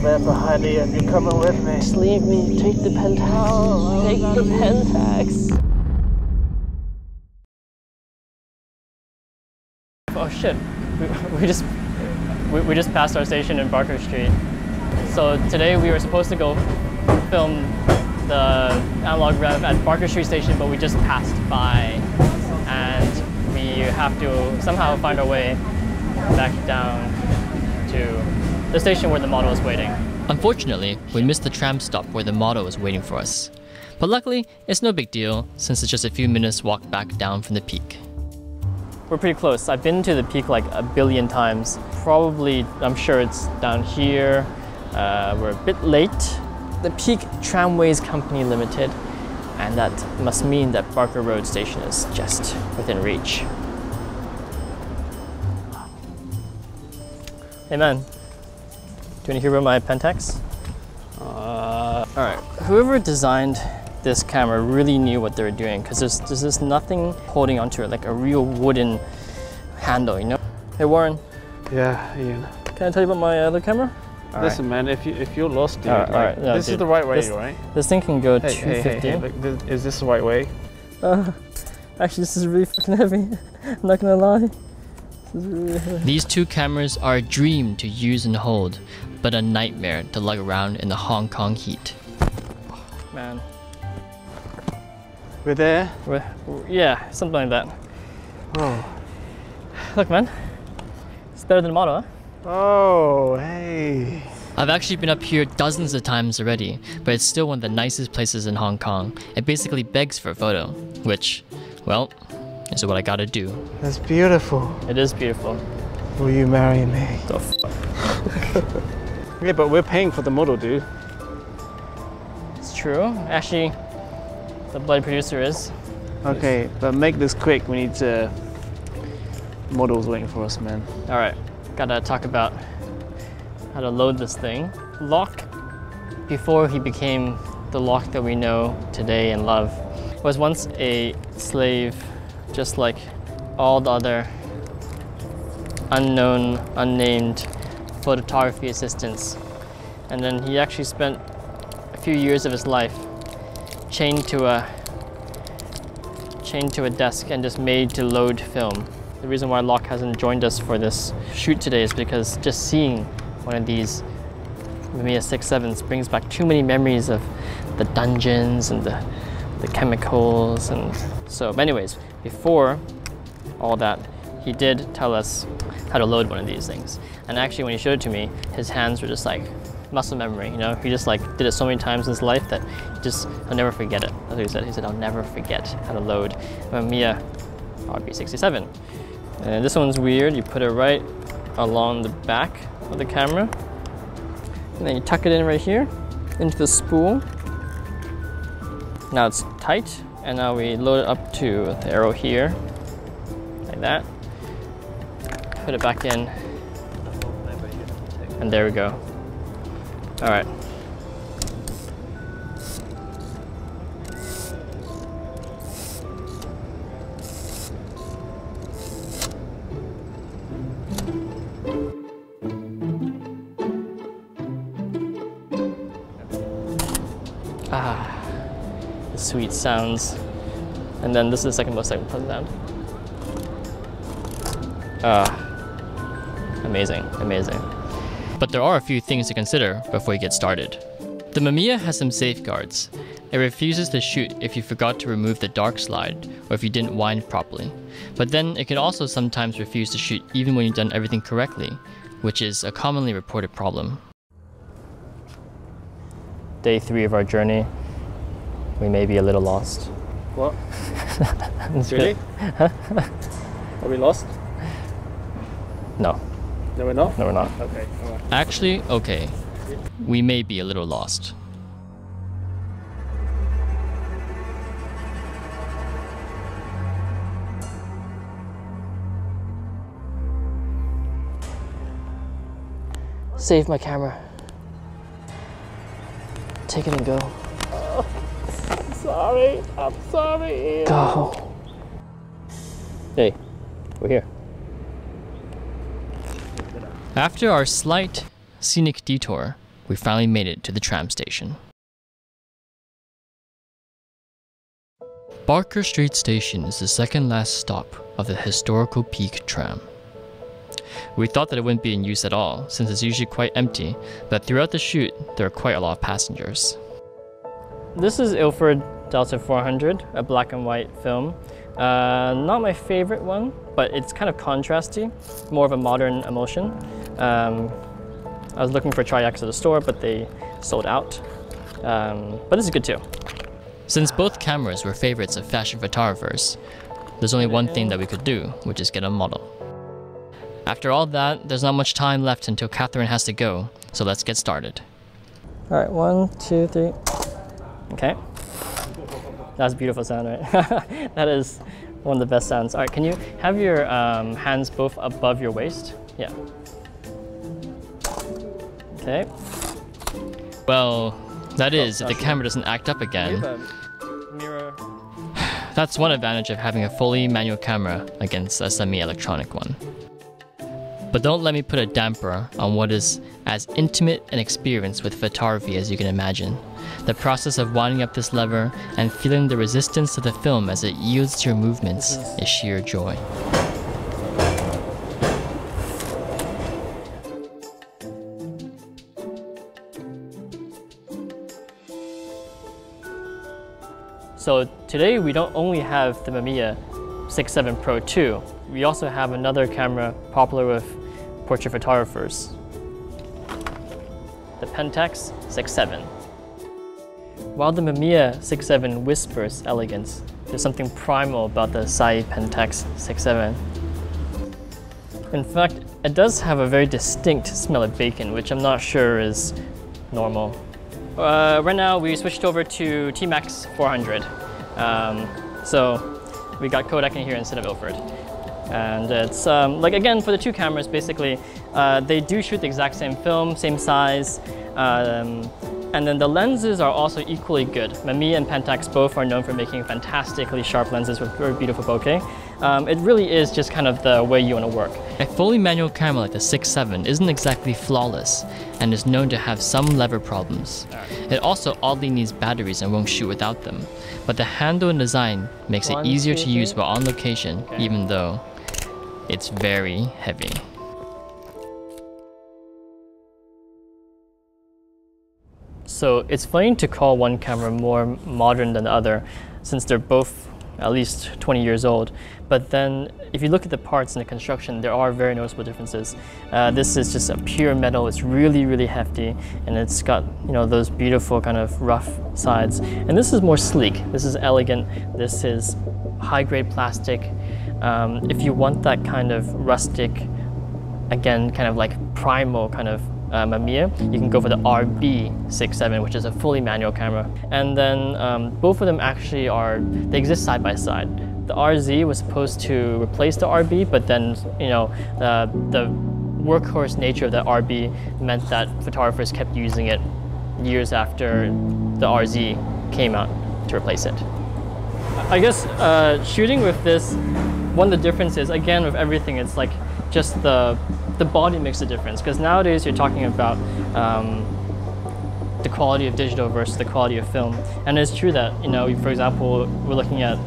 bad behind you and you're coming with me. Just leave me. Take the Pentax. Take the Pentax. Oh shit. We just passed our station in Barker Street. So today we were supposed to go film the AnalogRev at Barker Street Station, but we just passed by and we have to somehow find our way back down to the station where the model is waiting. Unfortunately, we missed the tram stop where the model was waiting for us. But luckily, it's no big deal since it's just a few minutes walk back down from the peak. We're pretty close. I've been to the peak like a billion times. Probably, I'm sure it's down here. We're a bit late. The peak Tramways Company Limited, and that must mean that Barker Road Station is just within reach. Hey man, do you want to hear about my Pentax? Alright, whoever designed this camera really knew what they were doing, because there's just nothing holding onto it, like a real wooden handle, you know? Hey Warren. Yeah, Ian. Can I tell you about my other camera? Listen, man, if you're lost, dude, no, this is the right way, right? This thing can go 250. Hey, look, is this the right way? Actually, this is really fucking heavy. I'm not gonna lie. This is really heavy. These two cameras are a dream to use and hold, but a nightmare to lug around in the Hong Kong heat. Man. We're there? Yeah, something like that. Oh. Look, man. It's better than the model, huh? Oh, hey. I've actually been up here dozens of times already, but it's still one of the nicest places in Hong Kong. It basically begs for a photo, which, well, is what I gotta do. That's beautiful. It is beautiful. Will you marry me? The f. Yeah, but we're paying for the model, dude. It's true. Actually, the bloody producer is. Okay, but make this quick. We need to... The model's waiting for us, man. All right. Gotta talk about how to load this thing. Lock, before he became the Lock that we know today and love, was once a slave, just like all the other unknown, unnamed photography assistants. And then he actually spent a few years of his life chained to a desk and just made to load film. The reason why Locke hasn't joined us for this shoot today is because just seeing one of these Mamiya RZ67s brings back too many memories of the dungeons and the chemicals. And so anyways, before all that, he did tell us how to load one of these things. And actually when he showed it to me, his hands were just like muscle memory, you know? He just like did it so many times in his life that he'll never forget it. That's what he said. He said, I'll never forget how to load Mamiya RZ67. And this one's weird. You put it right along the back of the camera. And then you tuck it in right here into the spool. Now it's tight. And now we load it up to the arrow here, like that. Put it back in. And there we go. All right. The sweet sounds. And then this is the second most pleasant sound. Amazing, amazing. But there are a few things to consider before you get started. The Mamiya has some safeguards. It refuses to shoot if you forgot to remove the dark slide or if you didn't wind properly. But then it can also sometimes refuse to shoot even when you've done everything correctly, which is a commonly reported problem. Day 3 of our journey. We may be a little lost. What? Really? Huh? Are we lost? No. No, we're not? No, we're not. Okay, all right. Actually, okay. We may be a little lost. Save my camera. Take it and go. Oh, sorry. I'm sorry. Go. Hey, we're here. After our slight scenic detour, we finally made it to the tram station. Barker Street Station is the second last stop of the historical Peak tram. We thought that it wouldn't be in use at all, since it's usually quite empty, but throughout the shoot, there are quite a lot of passengers. This is Ilford Delta 400, a black and white film. Not my favorite one, but it's kind of contrasty, more of a modern emulsion. I was looking for Tri-X at the store, but they sold out. But this is good too. Since both cameras were favorites of fashion photographers, there's only one thing that we could do, which is get a model. After all that, there's not much time left until Catherine has to go, so let's get started. All right, 1, 2, 3. Okay. That's a beautiful sound, right? That is one of the best sounds. All right, can you have your hands both above your waist? Yeah. Okay. Well, that is, if the camera doesn't act up again. Mirror. That's one advantage of having a fully manual camera against a semi-electronic one. But don't let me put a damper on what is as intimate an experience with photography as you can imagine. The process of winding up this lever and feeling the resistance of the film as it yields to your movements is sheer joy. So today we don't only have the Mamiya RZ67 Pro II, we also have another camera popular with portrait photographers, the Pentax 6.7. While the Mamiya 6.7 whispers elegance, there's something primal about the Sai Pentax 6.7. In fact, it does have a very distinct smell of bacon, which I'm not sure is normal. Right now we switched over to Tmax 400. So we got Kodak in here instead of Ilford. And it's, like again, for the two cameras, basically, they do shoot the exact same film, same size, and then the lenses are also equally good. Mamiya and Pentax both are known for making fantastically sharp lenses with very beautiful bokeh. It really is just kind of the way you want to work. A fully manual camera like the 6.7 isn't exactly flawless and is known to have some lever problems. It also oddly needs batteries and won't shoot without them. But the handle and design makes it easier to use while on location, even though it's very heavy. So it's funny to call one camera more modern than the other, since they're both at least 20 years old. But then if you look at the parts and the construction, there are very noticeable differences. This is just a pure metal. It's really, really hefty, and it's got, you know, those beautiful kind of rough sides. And this is more sleek. This is elegant. This is high-grade plastic. If you want that kind of rustic, again, kind of like primal kind of Mamiya, you can go for the RB67, which is a fully manual camera. And then both of them actually they exist side by side. The RZ was supposed to replace the RB, but then, you know, the workhorse nature of the RB meant that photographers kept using it years after the RZ came out to replace it. I guess shooting with this, one of the differences, again, with everything, it's like just the body makes a difference, because nowadays you're talking about the quality of digital versus the quality of film. And it's true that, you know, for example, we're looking at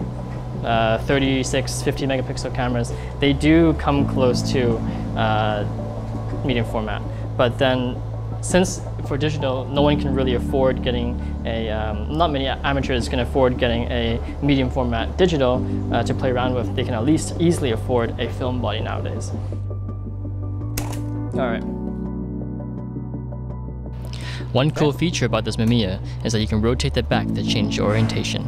36, 50 megapixel cameras. They do come close to medium format. But then, since for digital, no one can really afford getting a, not many amateurs can afford getting a medium format digital to play around with, they can at least easily afford a film body nowadays. All right. One cool feature about this Mamiya is that you can rotate the back to change your orientation.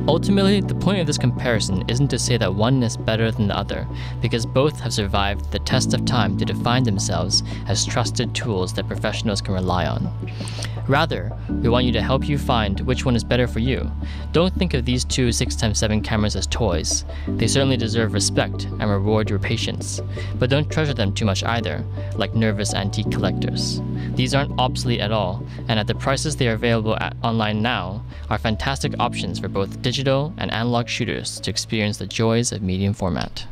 Ultimately, the point of this comparison isn't to say that one is better than the other, because both have survived the test of time to define themselves as trusted tools that professionals can rely on. Rather, we want you to help you find which one is better for you. Don't think of these two 6x7 cameras as toys. They certainly deserve respect and reward your patience, but don't treasure them too much either, like nervous antique collectors. These aren't obsolete at all, and at the prices they are available online now, are fantastic options for both digital and analog shooters to experience the joys of medium format.